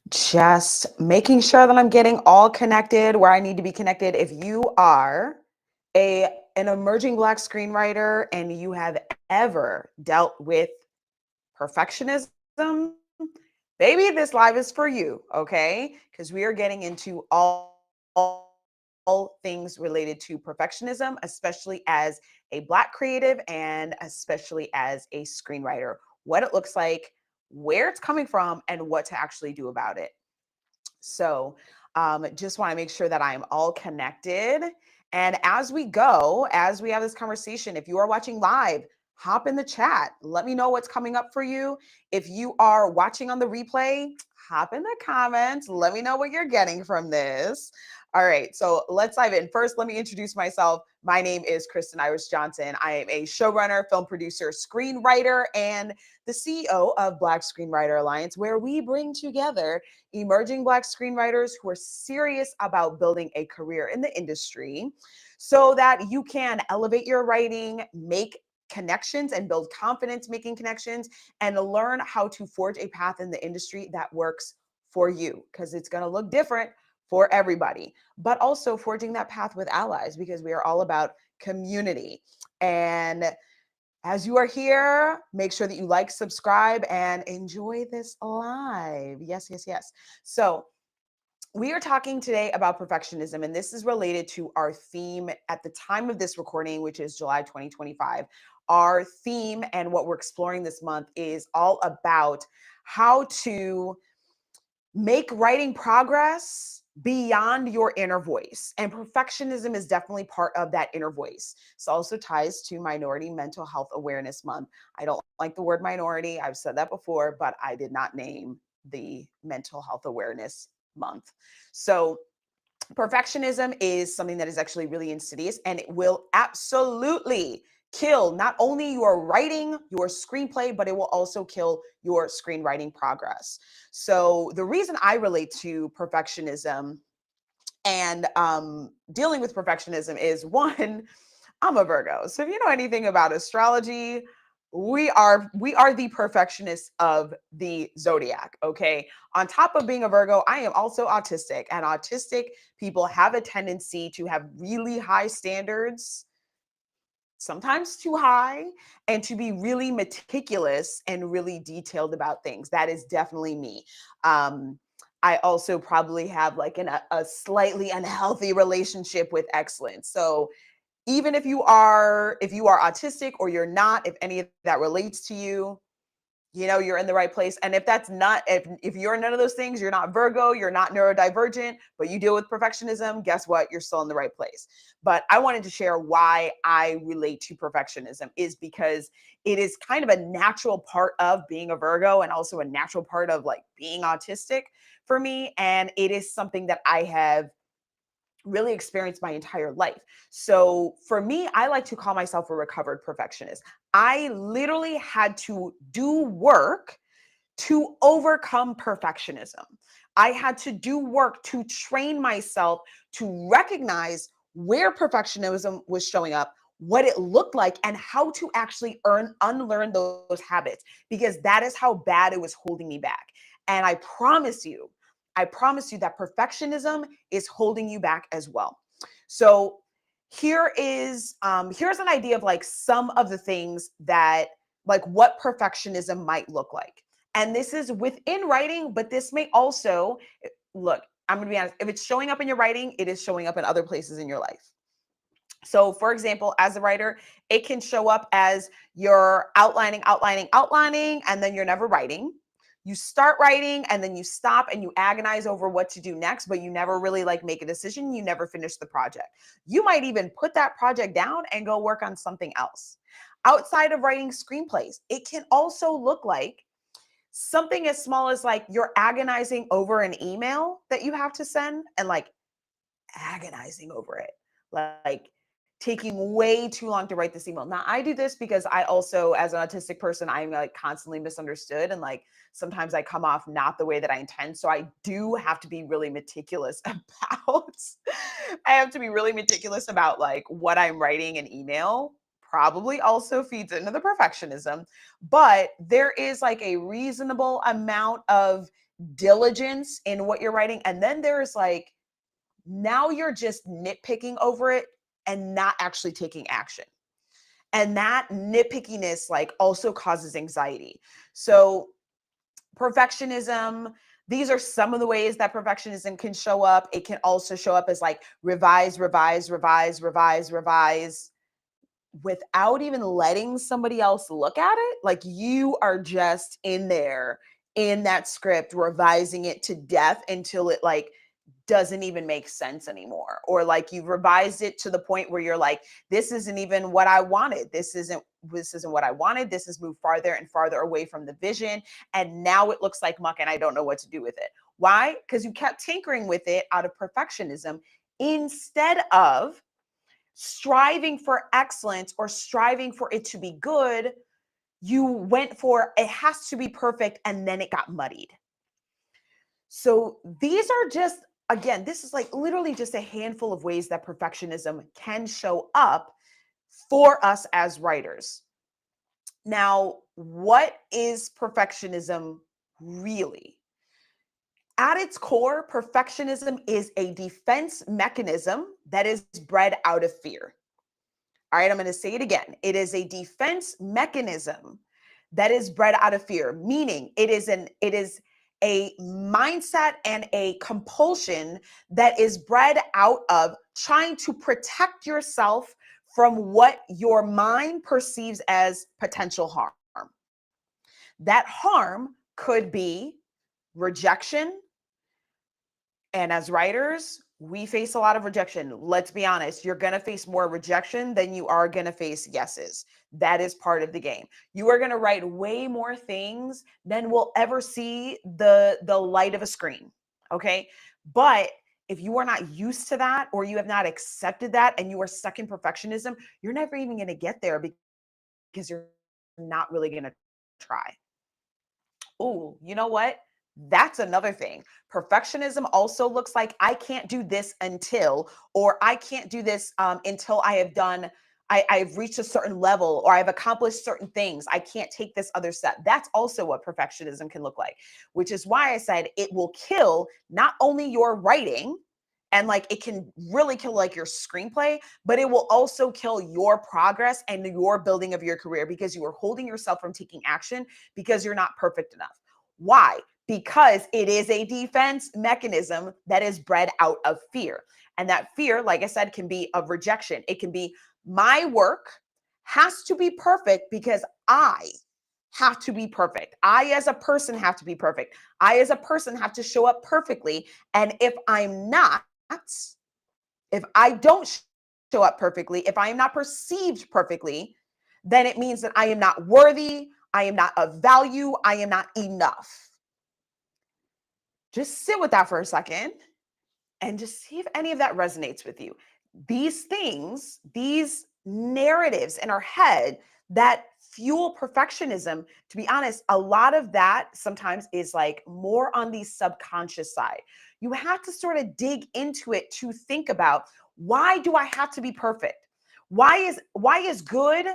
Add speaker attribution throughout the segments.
Speaker 1: Just making sure that I'm getting all connected where I need to be connected. If you are an emerging Black screenwriter and you have ever dealt with perfectionism, baby, this live is for you, okay? Because we are getting into all things related to perfectionism, especially as a Black creative and especially as a screenwriter, what it looks like, where it's coming from, and what to actually do about it. So, just want to make sure that I'm all connected. And as we go, as we have this conversation, if you are watching live, hop in the chat. Let me know what's coming up for you. If you are watching on the replay, hop in the comments. Let me know what you're getting from this. All right, so let's dive in. First, let me introduce myself. My name is Kristen Iris Johnson. I am a showrunner, film producer, screenwriter, and the CEO of Black Screenwriter Alliance, where we bring together emerging Black screenwriters who are serious about building a career in the industry so that you can elevate your writing, make connections and build confidence making connections, and learn how to forge a path in the industry that works for you, because it's going to look different for everybody, but also forging that path with allies, because we are all about community. And as you are here, make sure that you like, subscribe, and enjoy this live. Yes, yes, yes. So, we are talking today about perfectionism, and this is related to our theme at the time of this recording, which is July 2025. Our theme and what we're exploring this month is all about how to make writing progress beyond your inner voice. And perfectionism is definitely part of that inner voice. This also ties to Minority Mental Health Awareness Month. I don't like the word minority. I've said that before, but I did not name the Mental Health Awareness Month. So, perfectionism is something that is actually really insidious, and it will absolutely kill not only your writing, your screenplay, but it will also kill your screenwriting progress. So, the reason I relate to perfectionism and dealing with perfectionism is one, I'm a Virgo. So if you know anything about astrology, we are the perfectionists of the zodiac, okay? On top of being a Virgo, I am also autistic, and autistic people have a tendency to have really high standards, sometimes too high, and to be really meticulous and really detailed about things. That is definitely me. I also probably have like a slightly unhealthy relationship with excellence. So even if you are autistic or you're not, if any of that relates to you, you're in the right place. And if that's not, if you're none of those things, you're not Virgo, you're not neurodivergent, but you deal with perfectionism, guess what? You're still in the right place. But I wanted to share why I relate to perfectionism is because it is kind of a natural part of being a Virgo and also a natural part of like being autistic for me. And it is something that I have really experienced my entire life. So for me, I like to call myself a recovered perfectionist. I literally had to do work to overcome perfectionism. I had to do work to train myself to recognize where perfectionism was showing up, what it looked like, and how to actually unlearn those habits, because that is how bad it was holding me back. And I promise you that perfectionism is holding you back as well. So here's an idea of like some of the things that, like, what perfectionism might look like. And this is within writing, but this may also look, I'm going to be honest, if it's showing up in your writing, it is showing up in other places in your life. So, for example, as a writer, it can show up as you're outlining, and then you're never writing. You start writing and then you stop and you agonize over what to do next, but you never really like make a decision. You never finish the project. You might even put that project down and go work on something else. Outside of writing screenplays, it can also look like something as small as like you're agonizing over an email that you have to send, and like agonizing over it, like taking way too long to write this email. Now, I do this because I also, as an autistic person, I'm like constantly misunderstood, and like sometimes I come off not the way that I intend. So I do have to be really meticulous about I have to be really meticulous about like what I'm writing in email probably also feeds into the perfectionism, but there is like a reasonable amount of diligence in what you're writing. And then there's like, now you're just nitpicking over it and not actually taking action. And that nitpickiness like also causes anxiety. So perfectionism, these are some of the ways that perfectionism can show up. It can also show up as like revise, revise, revise, revise, revise without even letting somebody else look at it. Like you are just in there in that script, revising it to death until it like doesn't even make sense anymore. Or like you've revised it to the point where you're like, this isn't even what I wanted. This isn't what I wanted. This has moved farther and farther away from the vision. And now it looks like muck and I don't know what to do with it. Why? Because you kept tinkering with it out of perfectionism instead of striving for excellence or striving for it to be good. You went for it has to be perfect and then it got muddied. So these are just, again, this is like literally just a handful of ways that perfectionism can show up for us as writers. Now, what is perfectionism really? At its core, perfectionism is a defense mechanism that is bred out of fear. All right, I'm going to say it again. It is a defense mechanism that is bred out of fear, meaning it is a mindset and a compulsion that is bred out of trying to protect yourself from what your mind perceives as potential harm. That harm could be rejection, and as writers, we face a lot of rejection. Let's be honest, you're going to face more rejection than you are going to face yeses. That is part of the game. You are going to write way more things than will ever see the light of a screen. Okay? But if you are not used to that or you have not accepted that and you are stuck in perfectionism, you're never even going to get there because you're not really going to try. Oh, you know what? That's another thing. Perfectionism also looks like I can't do this until, or I can't do this until I have done, I've reached a certain level or I've accomplished certain things. I can't take this other step. That's also what perfectionism can look like, which is why I said it will kill not only your writing and like it can really kill like your screenplay, but it will also kill your progress and your building of your career because you are holding yourself from taking action because you're not perfect enough. Why? Because it is a defense mechanism that is bred out of fear. And that fear, like I said, can be of rejection. It can be my work has to be perfect because I have to be perfect. I, as a person, have to be perfect. I, as a person, have to show up perfectly. And if I'm not, if I don't show up perfectly, if I am not perceived perfectly, then it means that I am not worthy, I am not of value, I am not enough. Just sit with that for a second and just see if any of that resonates with you. These things, these narratives in our head that fuel perfectionism, to be honest, a lot of that sometimes is like more on the subconscious side. You have to sort of dig into it to think about, why do I have to be perfect? Why is good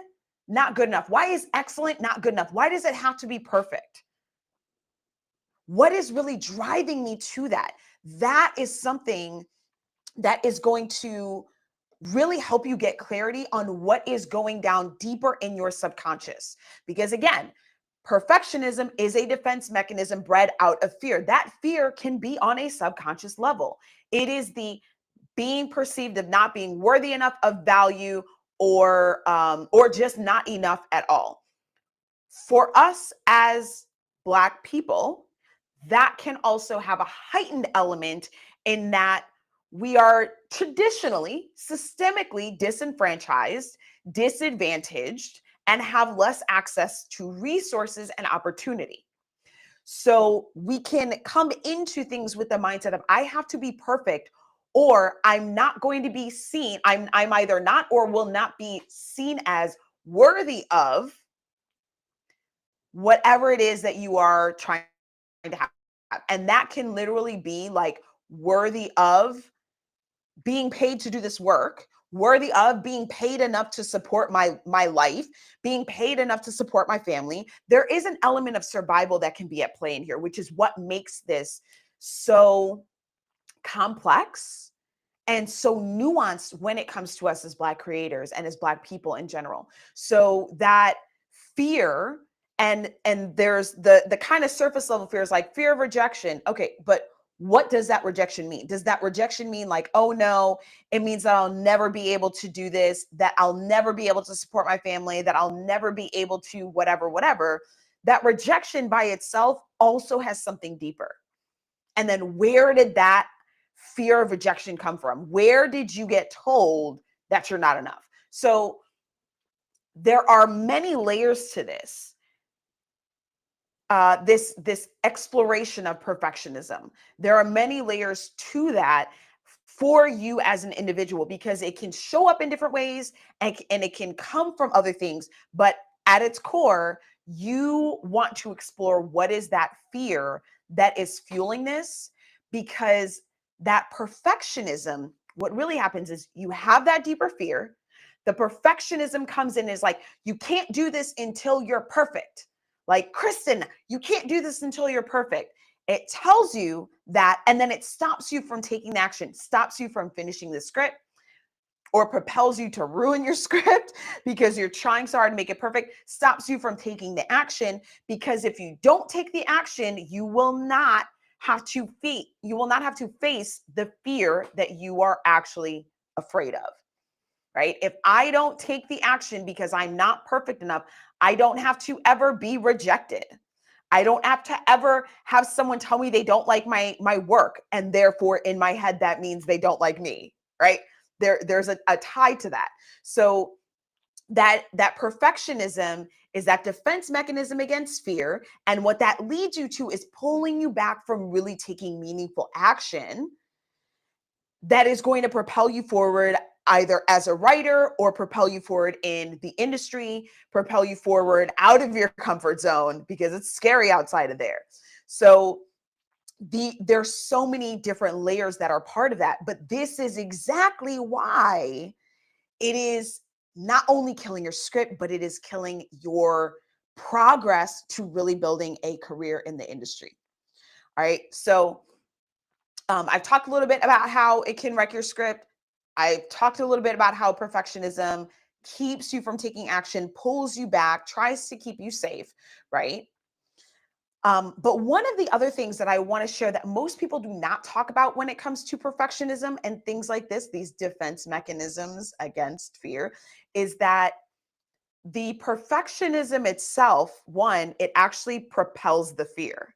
Speaker 1: not good enough? Why is excellent not good enough? Why does it have to be perfect? What is really driving me to that? That is something that is going to really help you get clarity on what is going down deeper in your subconscious. Because again, perfectionism is a defense mechanism bred out of fear. That fear can be on a subconscious level. It is the being perceived of not being worthy enough of value or just not enough at all. For us as Black people, that can also have a heightened element in that we are traditionally, systemically disenfranchised, disadvantaged, and have less access to resources and opportunity. So we can come into things with the mindset of I have to be perfect or I'm not going to be seen. I'm either not or will not be seen as worthy of whatever it is that you are trying to have. And that can literally be like worthy of being paid to do this work, worthy of being paid enough to support my life, being paid enough to support my family. There is an element of survival that can be at play in here, which is what makes this so complex and so nuanced when it comes to us as Black creators and as Black people in general. So that fear, and there's the kind of surface level fears like fear of rejection. Okay, but what does that rejection mean? Does that rejection mean like, oh no, it means that I'll never be able to do this, that I'll never be able to support my family, that I'll never be able to whatever, whatever? That rejection by itself also has something deeper. And then where did that fear of rejection come from? Where did you get told that you're not enough? So there are many layers to this. This exploration of perfectionism. There are many layers to that for you as an individual, because it can show up in different ways, and it can come from other things. But at its core, you want to explore what is that fear that is fueling this, because that perfectionism, what really happens is you have that deeper fear. The perfectionism comes in is like, you can't do this until you're perfect. Like, Kristen, you can't do this until you're perfect. It tells you that, and then it stops you from taking action, stops you from finishing the script, or propels you to ruin your script because you're trying so hard to make it perfect, stops you from taking the action, because if you don't take the action, you will not have to face the fear that you are actually afraid of. Right? If I don't take the action because I'm not perfect enough, I don't have to ever be rejected. I don't have to ever have someone tell me they don't like my work, and therefore in my head that means they don't like me, right? There's a tie to that. So that perfectionism is that defense mechanism against fear, and what that leads you to is pulling you back from really taking meaningful action that is going to propel you forward, either as a writer or propel you forward in the industry, propel you forward out of your comfort zone, because it's scary outside of there. So there's so many different layers that are part of that, but this is exactly why it is not only killing your script, but it is killing your progress to really building a career in the industry. All right. So I've talked a little bit about how it can wreck your script. I've talked a little bit about how perfectionism keeps you from taking action, pulls you back, tries to keep you safe, right? But one of the other things that I want to share that most people do not talk about when it comes to perfectionism and things like this, these defense mechanisms against fear, is that the perfectionism itself, one, it actually propels the fear,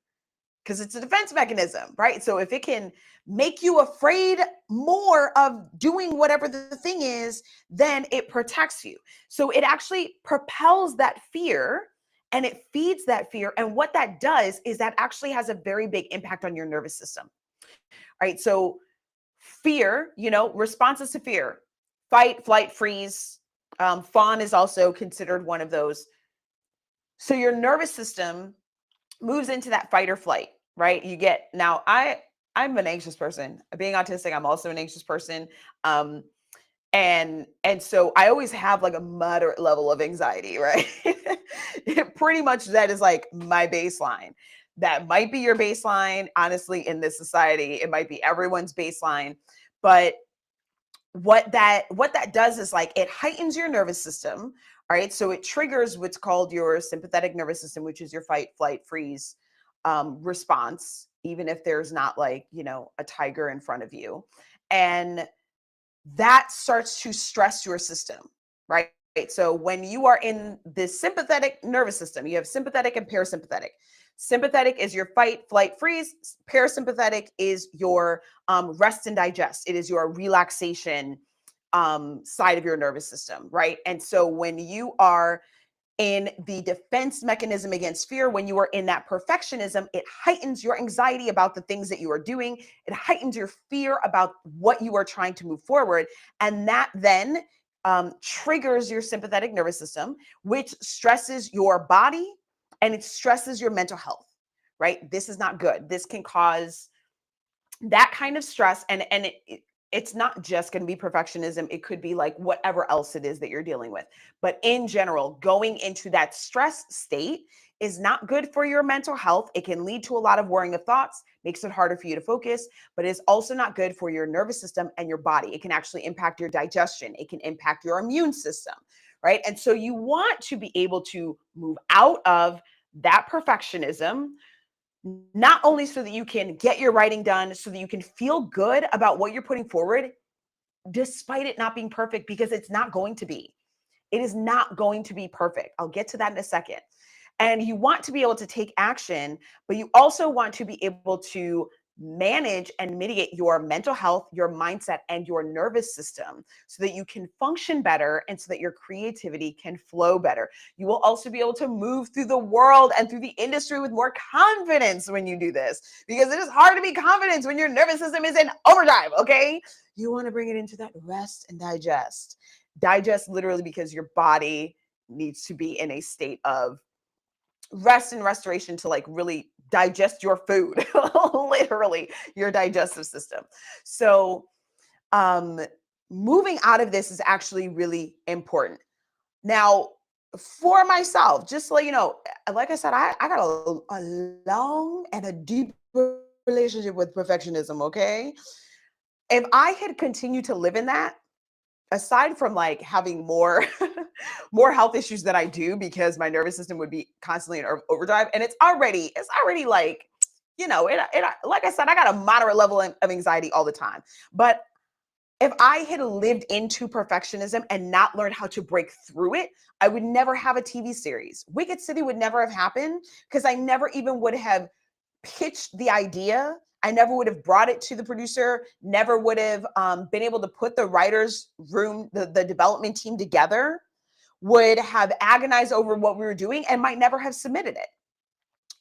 Speaker 1: because it's a defense mechanism, right? So if it can make you afraid more of doing whatever the thing is, then it protects you. So it actually propels that fear, and it feeds that fear. And what that does is that actually has a very big impact on your nervous system, right? So fear, responses to fear: fight, flight, freeze. Fawn is also considered one of those. So your nervous system moves into that fight or flight, right? Now I'm an anxious person. Being autistic, I'm also an anxious person. Um, and so I always have like a moderate level of anxiety, right? Pretty much that is like my baseline. That might be your baseline, honestly, in this society. It might be everyone's baseline. But what that does is like it heightens your nervous system. All right, so it triggers what's called your sympathetic nervous system, which is your fight, flight, freeze response, even if there's not like a tiger in front of you. And that starts to stress your system, right? So when you are in this sympathetic nervous system, you have sympathetic and parasympathetic. Sympathetic is your fight, flight, freeze. Parasympathetic is your rest and digest. It is your relaxation side of your nervous system, right? And so when you are in the defense mechanism against fear, when you are in that perfectionism, it heightens your anxiety about the things that you are doing. It heightens your fear about what you are trying to move forward. And that then triggers your sympathetic nervous system, which stresses your body and it stresses your mental health, right? This is not good. This can cause that kind of stress. And it's not just going to be perfectionism. It could be like whatever else it is that you're dealing with. But in general, going into that stress state is not good for your mental health. It can lead to a lot of worrying of thoughts, makes it harder for you to focus, but it's also not good for your nervous system and your body. It can actually impact your digestion. It can impact your immune system, right? And so you want to be able to move out of that perfectionism, not only so that you can get your writing done, so that you can feel good about what you're putting forward, despite it not being perfect, because it's not going to be. It is not going to be perfect. I'll get to that in a second. And you want to be able to take action, but you also want to be able to manage and mitigate your mental health, your mindset, and your nervous system so that you can function better and so that your creativity can flow better. You will also be able to move through the world and through the industry with more confidence when you do this, because it is hard to be confident when your nervous system is in overdrive, okay? You want to bring it into that rest and digest. Digest literally because your body needs to be in a state of rest and restoration to like really digest your food, literally your digestive system. So, um, moving out of this is actually really important. Now, for myself, just so you know, like I said, I got a long and a deep relationship with perfectionism. Okay. If I had continued to live in that, aside from like having more more health issues that I do, because my nervous system would be constantly in overdrive, and it's already like, like I said, I got a moderate level of anxiety all the time. But if I had lived into perfectionism and not learned how to break through it, I would never have a TV series. Wicked City would never have happened because I never even would have pitched the idea. I never would have brought it to the producer, never would have been able to put the writer's room, the development team together, would have agonized over what we were doing and might never have submitted it.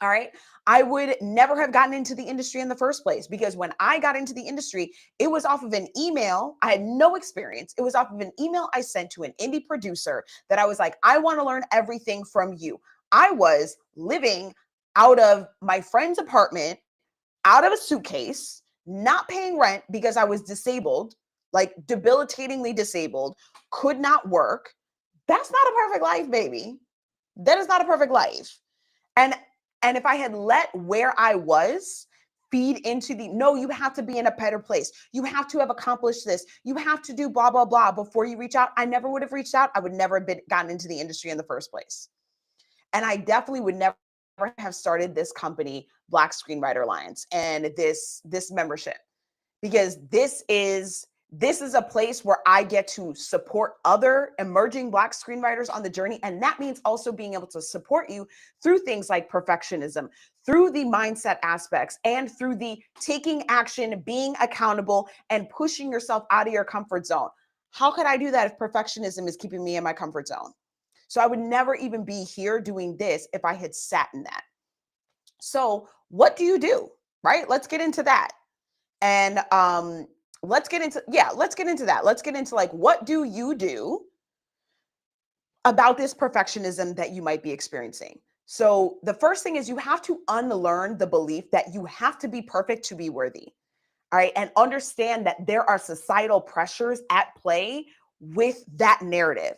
Speaker 1: All right. I would never have gotten into the industry in the first place, because when I got into the industry, it was off of an email. I had no experience. It was off of an email I sent to an indie producer that I was like, I want to learn everything from you. I was living out of my friend's apartment, out of a suitcase, not paying rent because I was disabled, like debilitatingly disabled, could not work. That's not a perfect life, baby. That is not a perfect life. And and if I had let where I was feed into the, no, you have to be in a better place. You have to have accomplished this. You have to do blah, blah, blah before you reach out. I never would have reached out. I would never have gotten into the industry in the first place. And I definitely would never have started this company, Black Screenwriter Alliance, and this membership, because this is a place where I get to support other emerging Black screenwriters on the journey. And that means also being able to support you through things like perfectionism, through the mindset aspects, and through the taking action, being accountable, and pushing yourself out of your comfort zone. How could I do that if perfectionism is keeping me in my comfort zone? So I would never even be here doing this if I had sat in that. So what do you do? Right? Let's get into that. And let's get into that. Let's get into like, what do you do about this perfectionism that you might be experiencing? So the first thing is you have to unlearn the belief that you have to be perfect to be worthy. All right. And understand that there are societal pressures at play with that narrative,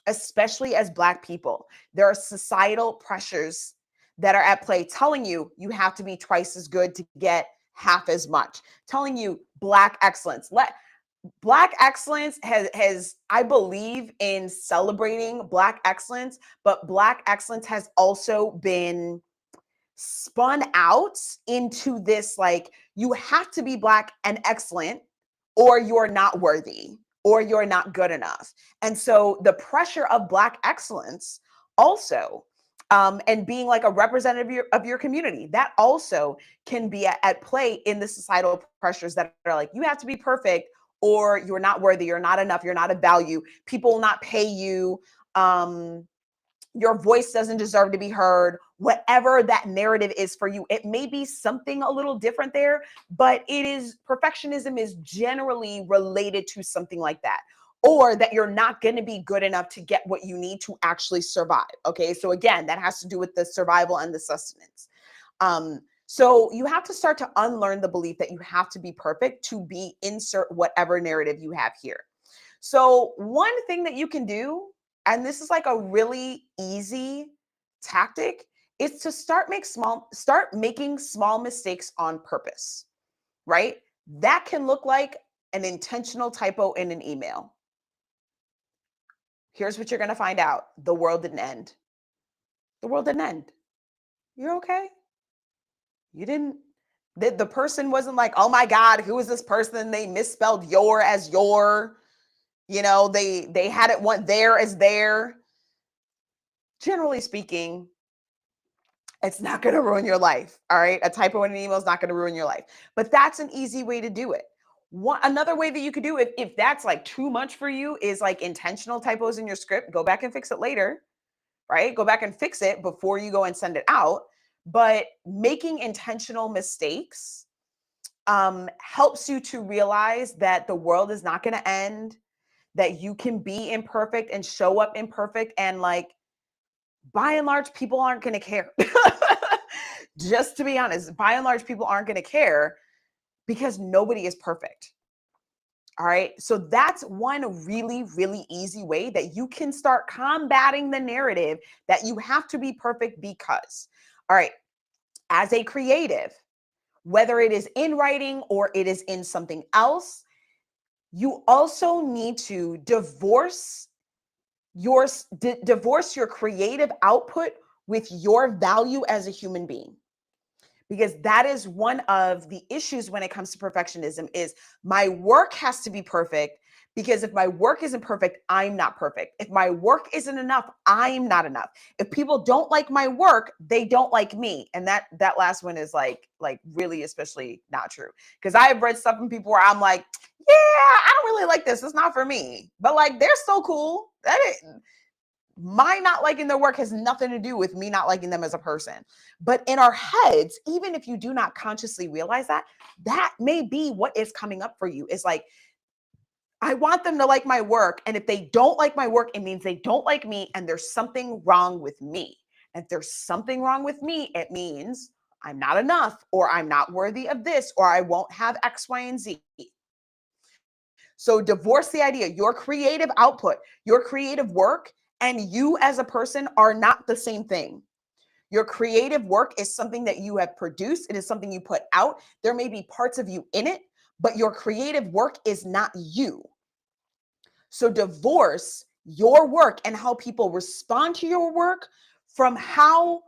Speaker 1: especially as Black people. There are societal pressures that are at play telling you you have to be twice as good to get half as much, telling you Black excellence. Black excellence has, I believe in celebrating Black excellence, but Black excellence has also been spun out into this like, you have to be Black and excellent or you're not worthy or you're not good enough. And so the pressure of Black excellence also, and being like a representative of your community, that also can be at play in the societal pressures that are like, you have to be perfect or you're not worthy, you're not enough, you're not of value, people will not pay you, your voice doesn't deserve to be heard. Whatever that narrative is for you, it may be something a little different there, but perfectionism is generally related to something like that, or that you're not going to be good enough to get what you need to actually survive. Okay. So again, that has to do with the survival and the sustenance. So you have to start to unlearn the belief that you have to be perfect to be insert whatever narrative you have here. So one thing that you can do, and this is like a really easy tactic, is to start making small mistakes on purpose, right? That can look like an intentional typo in an email. Here's what you're going to find out. The world didn't end. The world didn't end. You're okay. You didn't, the person wasn't like, oh my God, who is this person? They misspelled your as your, they had it one there as there. Generally speaking, it's not going to ruin your life. All right. A typo in an email is not going to ruin your life, but that's an easy way to do it. Another way that you could do it, if that's like too much for you, is like intentional typos in your script. Go back and fix it later, right? Go back and fix it before you go and send it out. But making intentional mistakes helps you to realize that the world is not going to end, that you can be imperfect and show up imperfect. And like, by and large, people aren't going to care. Just to be honest, by and large, people aren't going to care because nobody is perfect. All right. So that's one really, really easy way that you can start combating the narrative that you have to be perfect because. All right. As a creative, whether it is in writing or it is in something else, you also need to divorce your creative output with your value as a human being. Because that is one of the issues when it comes to perfectionism is my work has to be perfect, because if my work isn't perfect, I'm not perfect. If my work isn't enough, I'm not enough. If people don't like my work, they don't like me. And that last one is like really especially not true. Because I have read stuff from people where I'm like, yeah, I don't really like this. It's not for me. But like they're so cool. My not liking their work has nothing to do with me not liking them as a person. But in our heads, even if you do not consciously realize that, that may be what is coming up for you. Is like, I want them to like my work. And if they don't like my work, it means they don't like me and there's something wrong with me. And if there's something wrong with me, it means I'm not enough, or I'm not worthy of this, or I won't have X, Y, and Z. So divorce the idea. Your creative output, your creative work, and you as a person are not the same thing. Your creative work is something that you have produced. It is something you put out. There may be parts of you in it, but your creative work is not you. So divorce your work and how people respond to your work from how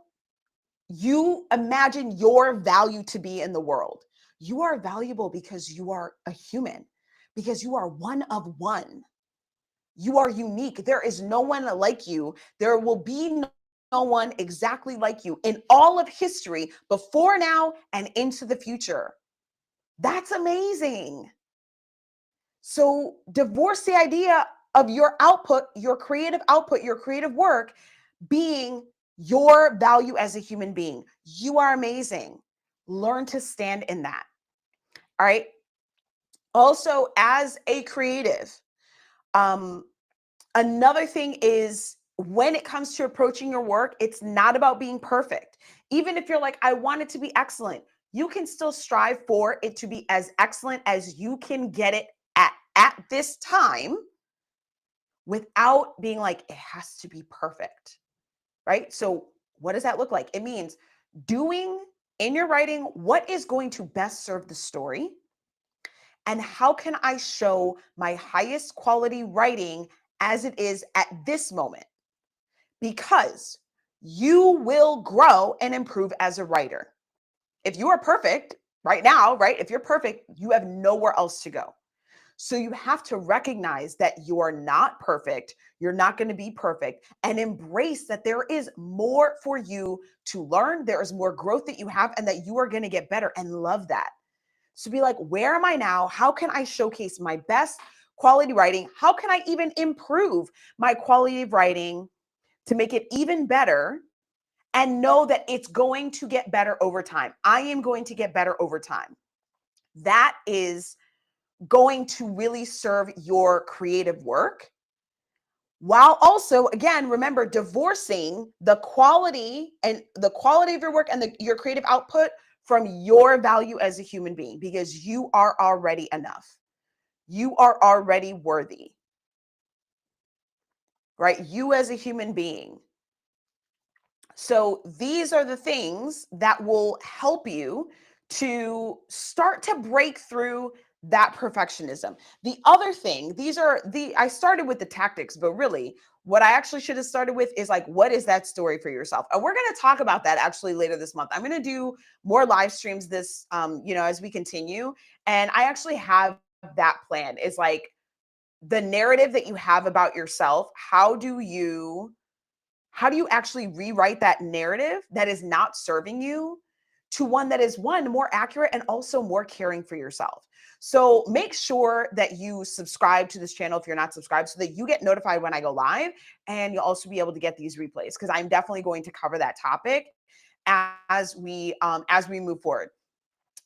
Speaker 1: you imagine your value to be in the world. You are valuable because you are a human, because you are one of one. You are unique. There is no one like you. There will be no one exactly like you in all of history, before now and into the future. That's amazing. So divorce the idea of your output, your creative work being your value as a human being. You are amazing. Learn to stand in that. All right. Also, as a creative, another thing is, when it comes to approaching your work, it's not about being perfect. Even if you're like, I want it to be excellent, you can still strive for it to be as excellent as you can get it at this time, without being like, it has to be perfect, right? So what does that look like? It means doing in your writing what is going to best serve the story, and how can I show my highest quality writing as it is at this moment? Because you will grow and improve as a writer. If you are perfect right now, right? If you're perfect, you have nowhere else to go. So you have to recognize that you are not perfect. You're not going to be perfect, and embrace that there is more for you to learn. There is more growth that you have, and that you are going to get better, and love that. So be like, where am I now? How can I showcase my best quality writing? How can I even improve my quality of writing to make it even better? And know that it's going to get better over time. I am going to get better over time. That is going to really serve your creative work, while also, again, remember, divorcing the quality of your work and your creative output from your value as a human being, because you are already enough. You are already worthy, right? You as a human being. So these are the things that will help you to start to break through that perfectionism. The other thing, I started with the tactics, but really what I actually should have started with is like, what is that story for yourself? And we're going to talk about that actually later this month. I'm going to do more live streams this, as we continue. And I actually have that plan. Is like the narrative that you have about yourself. How do you actually rewrite that narrative that is not serving you to one that is, one, more accurate and also more caring for yourself? So make sure that you subscribe to this channel if you're not subscribed, so that you get notified when I go live, and you'll also be able to get these replays, because I'm definitely going to cover that topic as we move forward.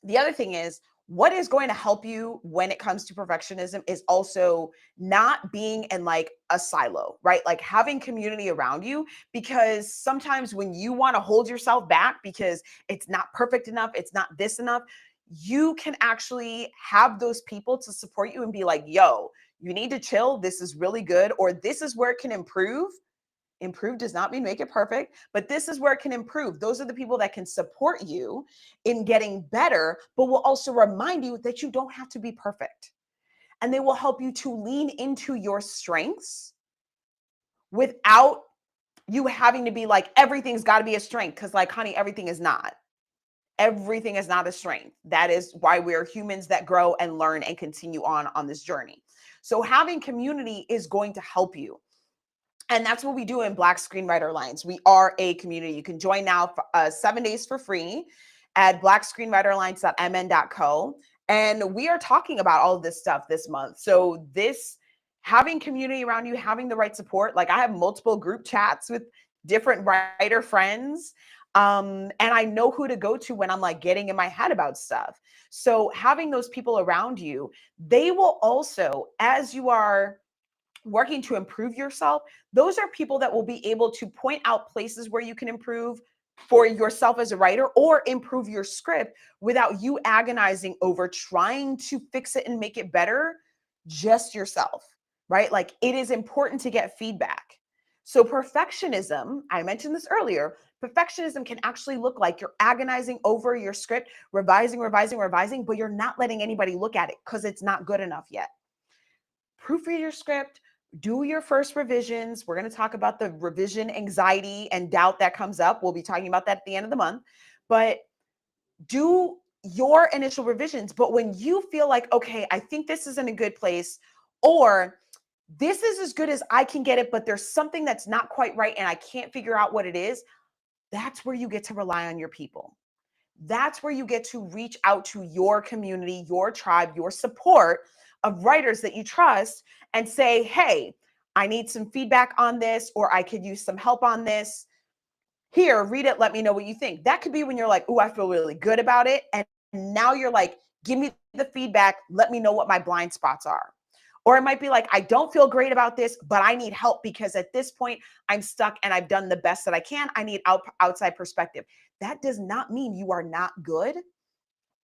Speaker 1: The other thing is, what is going to help you when it comes to perfectionism is also not being in like a silo, right? Like having community around you, because sometimes when you want to hold yourself back because it's not perfect enough, it's not this enough, you can actually have those people to support you and be like, yo, you need to chill. This is really good, or this is where it can improve. Improve does not mean make it perfect, but this is where it can improve. Those are the people that can support you in getting better, but will also remind you that you don't have to be perfect. And they will help you to lean into your strengths without you having to be like, everything's got to be a strength. Because, like, honey, everything is not. Everything is not a strength. That is why we're humans that grow and learn and continue on this journey. So having community is going to help you. And that's what we do in Black Screenwriter Alliance. We are a community. You can join now for 7 days for free at blackscreenwriteralliance.mn.co. And we are talking about all of this stuff this month. So having community around you, having the right support, like I have multiple group chats with different writer friends. And I know who to go to when I'm like getting in my head about stuff. So having those people around you, they will also, as you are working to improve yourself, those are people that will be able to point out places where you can improve for yourself as a writer, or improve your script without you agonizing over trying to fix it and make it better just yourself, right? Like, it is important to get feedback. So perfectionism, I mentioned this earlier, perfectionism can actually look like you're agonizing over your script, revising, but you're not letting anybody look at it because it's not good enough yet. Proofread your script, do your first revisions. We're going to talk about the revision anxiety and doubt that comes up. We'll be talking about that at the end of the month. But do your initial revisions. But when you feel like, okay, I think this is in a good place, or this is as good as I can get it, but there's something that's not quite right and I can't figure out what it is, that's where you get to rely on your people. That's where you get to reach out to your community, your tribe, your support of writers that you trust, and say, hey, I need some feedback on this, or I could use some help on this. Here, read it. Let me know what you think. That could be when you're like, oh, I feel really good about it. And now you're like, give me the feedback. Let me know what my blind spots are. Or it might be like, I don't feel great about this, but I need help because at this point I'm stuck and I've done the best that I can. I need outside perspective. That does not mean you are not good.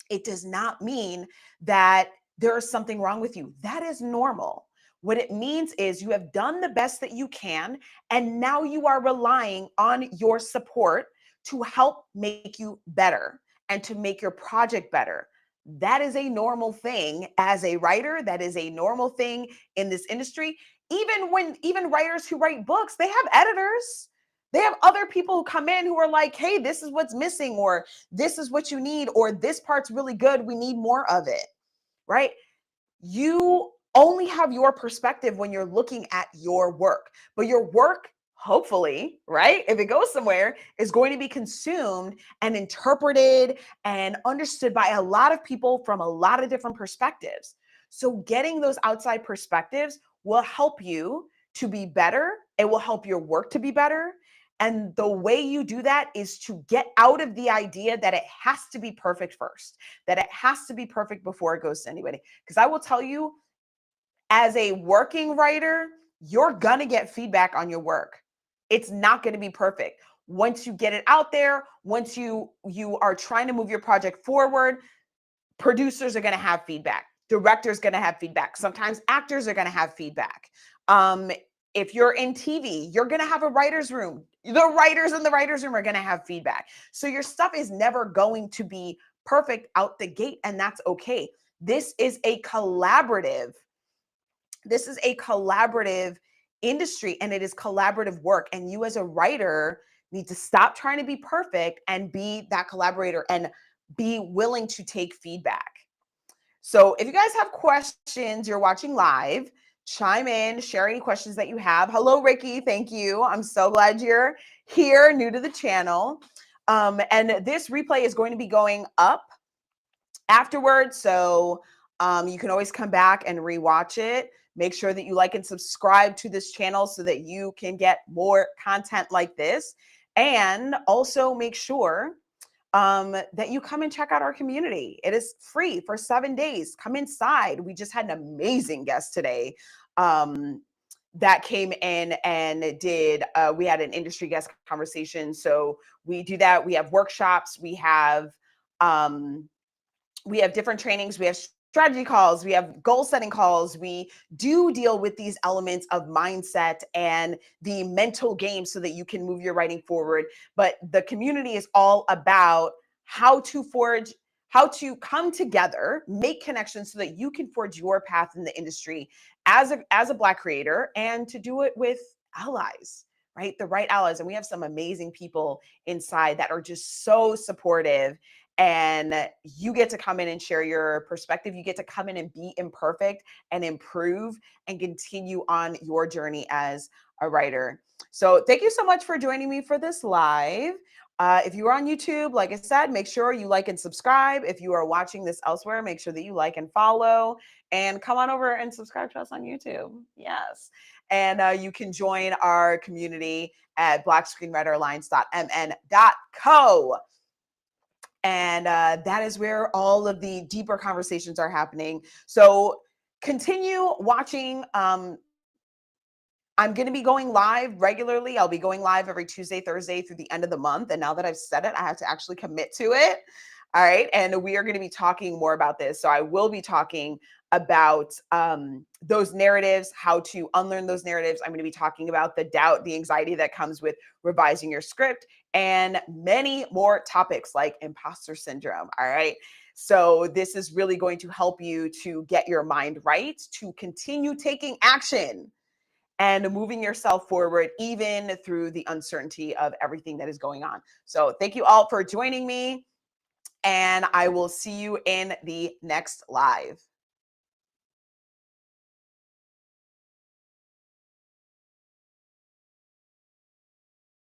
Speaker 1: It does not mean that there is something wrong with you. That is normal. What it means is you have done the best that you can, and now you are relying on your support to help make you better and to make your project better. That is a normal thing as a writer. That is a normal thing in this industry. Even writers who write books, they have editors. They have other people who come in who are like, hey, this is what's missing, or this is what you need, or this part's really good. We need more of it, right? You only have your perspective when you're looking at your work, but your work, hopefully, right, if it goes somewhere, is going to be consumed and interpreted and understood by a lot of people from a lot of different perspectives. So getting those outside perspectives will help you to be better. It will help your work to be better. And the way you do that is to get out of the idea that it has to be perfect first, that it has to be perfect before it goes to anybody. Because I will tell you, as a working writer, you're going to get feedback on your work. It's not going to be perfect. once you get it out there, once you are trying to move your project forward, producers are going to have feedback. Directors going to have feedback. Sometimes actors are going to have feedback. If you're in TV, you're going to have a writer's room. The writers in the writer's room are going to have feedback. So your stuff is never going to be perfect out the gate, and that's okay. This is a collaborative industry, and it is collaborative work. And you as a writer need to stop trying to be perfect and be that collaborator and be willing to take feedback. So if you guys have questions, you're watching live, chime in, share any questions that you have. Hello, Ricky. Thank you. I'm so glad you're here, new to the channel. And this replay is going to be going up afterwards. So you can always come back and rewatch it. Make sure that you like and subscribe to this channel so that you can get more content like this. And also make sure that you come and check out our community. It is free for 7 days. Come inside. We just had an amazing guest today that came in and did, we had an industry guest conversation. So we do that. We have workshops. We have different trainings. We have strategy calls. We have goal setting calls. We do deal with these elements of mindset and the mental game so that you can move your writing forward. But the community is all about how to come together, make connections so that you can forge your path in the industry as a Black creator, and to do it with allies, right? The right allies. And we have some amazing people inside that are just so supportive. And you get to come in and share your perspective. You get to come in and be imperfect and improve and continue on your journey as a writer. So thank you so much for joining me for this live. If you are on YouTube, like I said, make sure you like and subscribe. If you are watching this elsewhere, make sure that you like and follow, and come on over and subscribe to us on YouTube. Yes. And you can join our community at blackscreenwriteralliance.mn.co. And that is where all of the deeper conversations are happening. So continue watching. I'm going to be going live regularly. I'll be going live every Tuesday, Thursday through the end of the month. And now that I've said it, I have to actually commit to it. All right. And we are going to be talking more about this. So I will be talking about those narratives, how to unlearn those narratives. I'm going to be talking about the doubt, the anxiety that comes with revising your script, and many more topics like imposter syndrome. All right. So this is really going to help you to get your mind right, to continue taking action and moving yourself forward, even through the uncertainty of everything that is going on. So thank you all for joining me, and I will see you in the next live.